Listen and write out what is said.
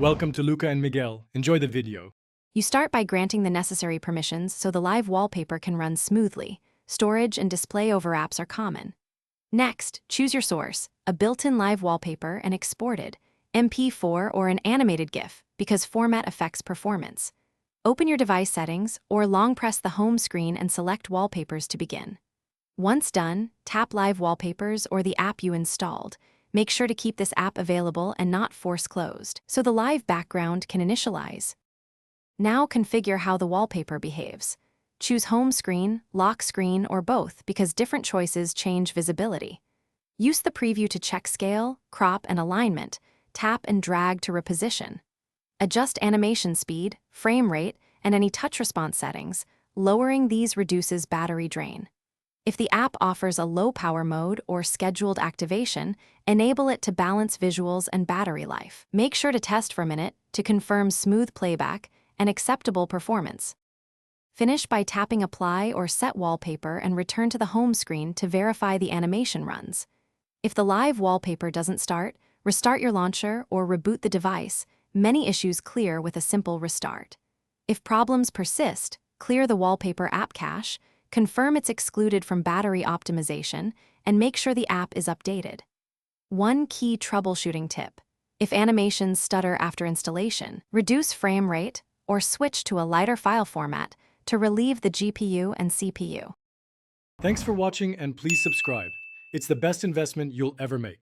Welcome to Luca and Miguel. Enjoy the video. You start by granting the necessary permissions so the live wallpaper can run smoothly. Storage and display over apps are common. Next, choose your source, a built-in live wallpaper and exported, MP4 or an animated GIF, because format affects performance. Open your device settings or long press the home screen and select wallpapers to begin. Once done, tap Live Wallpapers or the app you installed. Make sure to keep this app available and not force closed, so the live background can initialize. Now configure how the wallpaper behaves. Choose home screen, lock screen, or both because different choices change visibility. Use the preview to check scale, crop, and alignment. Tap and drag to reposition. Adjust animation speed, frame rate, and any touch response settings. Lowering these reduces battery drain. If the app offers a low power mode or scheduled activation, enable it to balance visuals and battery life. Make sure to test for a minute to confirm smooth playback and acceptable performance. Finish by tapping Apply or Set Wallpaper and return to the home screen to verify the animation runs. If the live wallpaper doesn't start, restart your launcher or reboot the device. Many issues clear with a simple restart. If problems persist, clear the wallpaper app cache, confirm it's excluded from battery optimization, and make sure the app is updated. One key troubleshooting tip: if animations stutter after installation, reduce frame rate or switch to a lighter file format to relieve the GPU and CPU. Thanks for watching and please subscribe. It's the best investment you'll ever make.